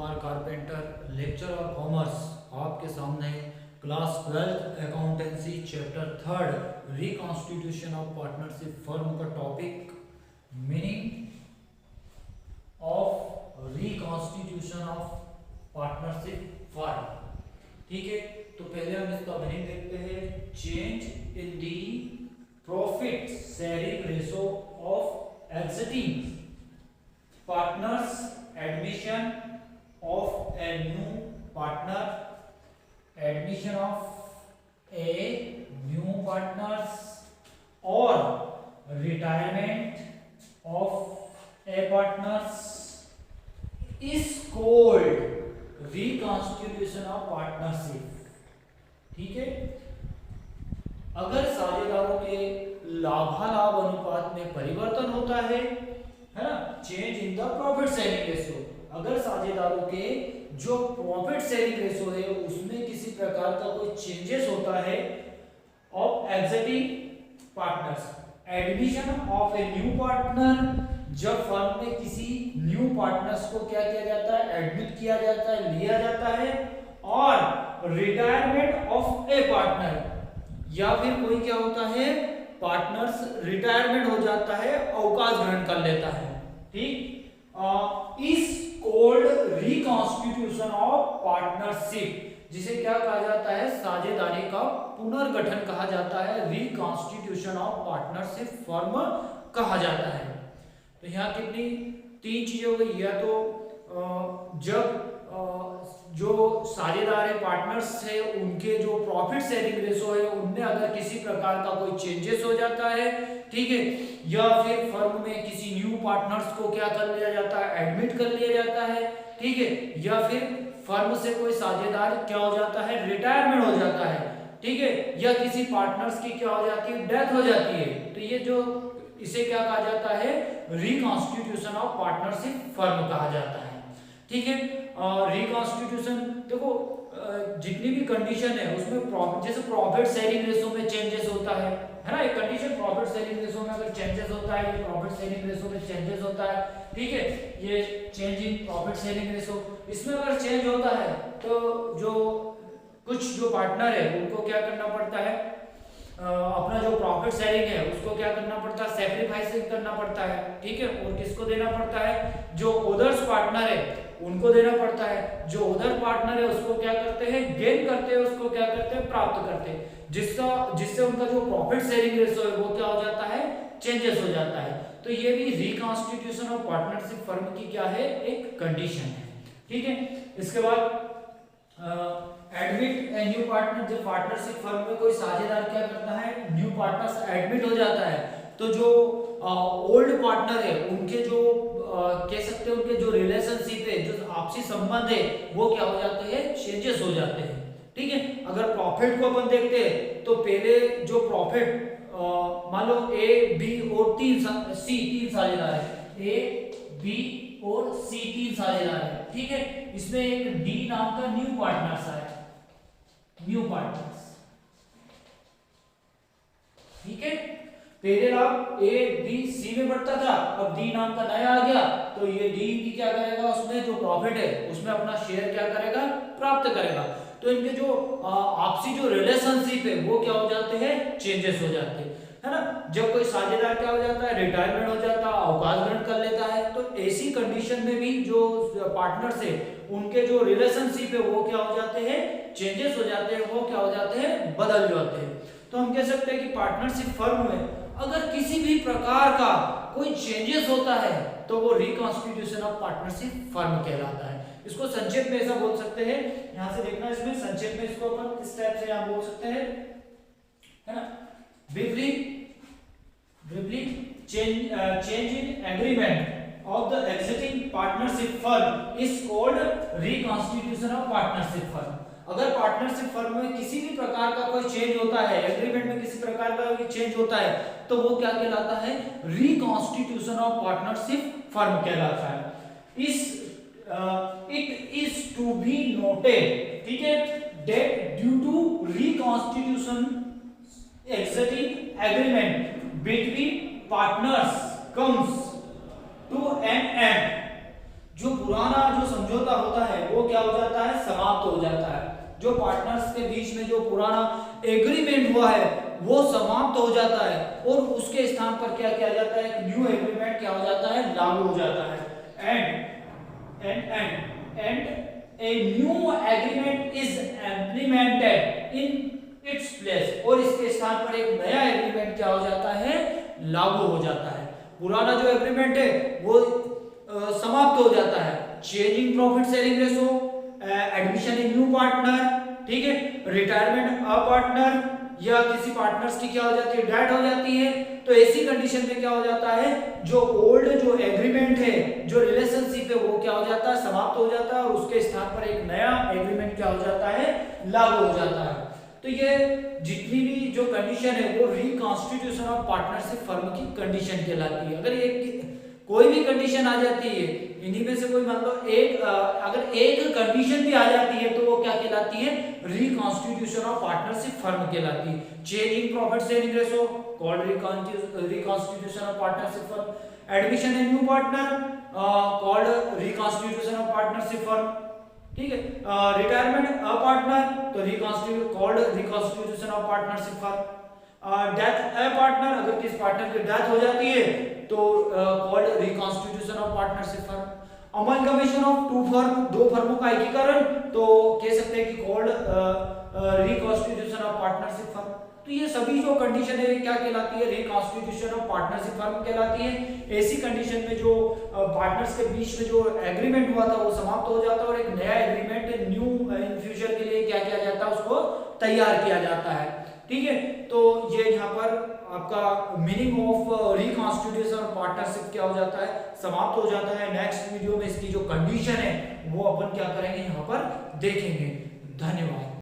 Kumar Carpenter, lecture of commerce आपके सामने class 12 accountancy chapter 3 reconstitution of partnership firm का topic meaning of reconstitution of partnership firm. ठीक है, तो पहले हम इसका मीनिंग देखते हैं। Change in the profit sharing ratio of existing partners, admission of a new partner, admission of a new partners or retirement of a partners is called reconstitution of partnership। ठीक है, अगर साझेदारों के लाभालाभ अनुपात में परिवर्तन होता है ना, change in the profit sharing ratio, अगर साझेदारों के जो प्रॉफिट शेयरिंग रेशियो है उसमें किसी प्रकार का कोई चेंजेस होता है of existing partners, admission of a new partner, जब फर्म में किसी न्यू पार्टनर्स को क्या किया जाता है, एडमिट किया जाता है, लिया जाता है, और रिटायरमेंट ऑफ ए पार्टनर, या फिर कोई क्या होता है, पार्टनर्स रिटायरमेंट हो जाता है, अवकाश ग्रहण कर लेता है। ठीक, इस कोल्ड रिकॉन्स्टिट्यूशन ऑफ पार्टनरशिप, जिसे क्या कहा जाता है, साझेदारी का पुनर्गठन कहा जाता है, रिकॉन्स्टिट्यूशन ऑफ पार्टनरशिप फर्म कहा जाता है। तो यहाँ कितनी तीन चीजें हो गई, या तो जब जो साझेदार है, पार्टनर्स है, उनके जो प्रॉफिट शेयरिंग रेशो है उनमें अगर किसी प्रकार का कोई चेंजेस हो जाता है, ठीक है, या फिर फर्म में किसी न्यू पार्टनर्स को क्या कर लिया जाता है, एडमिट कर लिया जाता है, ठीक है, या फिर फर्म से कोई साझेदार क्या हो जाता है, रिटायरमेंट हो जाता है, ठीक है, या किसी पार्टनर्स की क्या हो जाती है, डेथ हो जाती है, तो ये जो इसे क्या कहा जाता है, रिकॉन्स्टिट्यूशन ऑफ पार्टनरशिप फर्म कहा जाता है। ठीक है, रिकॉन्स्टिट्यूशन देखो जितनी भी कंडीशन है उसमें जैसे प्रॉफिट शेयरिंग रेशो में चेंजेस होता है ना, एक कंडीशन प्रॉफिट शेयरिंग रेशो में अगर चेंजेस होता है, ये प्रॉफिट शेयरिंग रेशो में चेंजेस होता है, ठीक है, ये change in profit sharing ratio, इसमें अगर चेंज होता है तो जो कुछ जो पार्टनर है उनको क्या करना पड़ता है, अपना जो प्रॉफिट शेयरिंग है उसको क्या करना पड़ता है, सैक्रिफाइस करना पड़ता है, ठीक है, और किसको देना पड़ता है, जो अदर्स पार्टनर है उनको देना पड़ता है, जो अदर पार्टनर है उसको क्या करते हैं, गेन करते हैं, उसको क्या करते हैं, प्राप्त करते हैं, जिससे उनका जो प्रॉफिट शेयरिंग रेशो है वो क्या हो जाता है, चेंजेस हो जाता है। तो ये भी रिकॉन्स्टिट्यूशन ऑफ पार्टनरशिप फर्म की क्या है, एक कंडीशन है। ठीक है, इसके बाद एडमिट ए न्यू पार्टनर, जब पार्टनरशिप फर्म में कोई साझेदार क्या करता है, न्यू पार्टनर एडमिट हो जाता है, तो जो ओल्ड पार्टनर है उनके जो कह सकते हैं उनके जो रिलेशनशिप है, जो आपसी संबंध है, वो क्या हो जाते हैं, चेंजेस हो जाते हैं। ठीक है, अगर प्रॉफिट को अपन देखते हैं तो पहले जो प्रॉफिट मान लो ए बी और तीन साझेदार है, ए बी और सी तीन साझेदार है, ठीक है, इसमें एक डी नाम का न्यू पार्टनर्स आया, न्यू पार्टनर्स, ठीक है, पहले लाभ ए बी सी में बढ़ता था, अब डी नाम का नया आ गया, तो ये डी की क्या करेगा, उसमें जो प्रॉफिट है उसमें अपना शेयर क्या करेगा, प्राप्त करेगा। तो इनके जो आपसी जो रिलेशनशिप है वो क्या हो जाते हैं, चेंजेस हो जाते हैं, है ना। जब कोई साझेदार क्या हो जाता है, रिटायरमेंट हो जाता है, अवकाश ग्रहण कर लेता है, तो ऐसी कंडीशन में भी जो पार्टनर्स है उनके जो रिलेशनशिप है वो क्या हो जाते हैं, चेंजेस हो जाते हैं, वो क्या हो जाते हैं, बदल जाते हैं। तो हम कह सकते हैं कि पार्टनरशिप फर्म में अगर किसी भी प्रकार का कोई चेंजेस होता है तो वो रिकॉन्स्टिट्यूशन ऑफ पार्टनरशिप फर्म कहलाता है। इसको संक्षेप में ऐसा बोल सकते हैं, यहां से देखना, इसमें संक्षेप में इसको अपन इस टाइप से यहां बोल सकते हैं, है ना, briefly change in agreement of the existing partnership firm is called reconstitution of partnership firm. अगर पार्टनरशिप फर्म में किसी भी प्रकार का कोई चेंज होता है, एग्रीमेंट में किसी प्रकार का कोई चेंज होता है, तो वो क्या कहलाता है, रिकॉन्स्टिट्यूशन ऑफ पार्टनरशिप फर्म कहलाता है। It is to be noted, ठीक है, that due to reconstitution existing agreement between partners comes to an end। जो पुराना जो समझौता होता है हो जाता है, समाप्त हो जाता है। जो पार्टनर्स के बीच में जो पुराना एग्रीमेंट हुआ है वो समाप्त हो जाता है और उसके स्थान पर क्या किया जाता है, एक न्यू एग्रीमेंट क्या हो जाता है, लागू हो जाता है। And a new agreement is implemented in its place, और इसके स्थान पर एक नया एग्रीमेंट क्या हो जाता है, लागू हो जाता है। पुराना जो एग्रीमेंट है वो समाप्त हो जाता है। Changing profit sharing ratio, admission in new partner, ठीक है, रिटायरमेंट अ पार्टनर, या किसी पार्टनर्स की क्या हो जाती है, डेथ हो जाती है, तो ऐसी कंडीशन में क्या हो जाता है, जो ओल्ड जो एग्रीमेंट है, जो रिलेशनशिप है वो क्या हो जाता है, समाप्त हो जाता है और उसके स्थान पर एक नया एग्रीमेंट क्या हो जाता है, लागू हो जाता है। तो ये जितनी भी जो कंडीशन है वो रिकॉन्स्टिट्यूशन ऑफ पार्टनरशिप फर्म की कंडीशन कहलाती है। अगर ये कोई भी कंडीशन आ जाती है इन्हीं में से कोई मान लो एक, अगर एक कंडीशन भी आ जाती है तो वो क्या कहलाती है, रिकॉन्स्टिट्यूशन ऑफ पार्टनरशिप फर्म कहलाती है। Change in profit sharing ratio called reconstitution of partnership firm, admission in new partner called reconstitution of partnership firm, ठीक है, रिटायरमेंट अ पार्टनर तो reconstitution of partnership firm, death a partner, अगर किस partner की death हो जाती है तो called reconstitution of partnership firm, amalgamation of two firm, दो फर्मों का एकीकरण तो कह सकते हैं कि called reconstitution of partnership firm. तो ये सभी जो कंडीशन है क्या कहलाती है, रिकॉन्स्टिट्यूशन ऑफ पार्टनरशिप फर्म कहलाती है। ऐसी कंडीशन में जो पार्टनर्स के बीच में जो एग्रीमेंट हुआ था वो समाप्त हो जाता है और एक नया एग्रीमेंट न्यू इन फ्यूचर के लिए क्या किया जाता है, उसको तैयार किया जाता है, ठीक है। तो ये यहाँ पर आपका meaning of reconstitution of partnership क्या हो जाता है, समाप्त हो जाता है। नेक्स्ट वीडियो में इसकी जो कंडीशन है वो अपन क्या करेंगे यहाँ पर देखेंगे। धन्यवाद।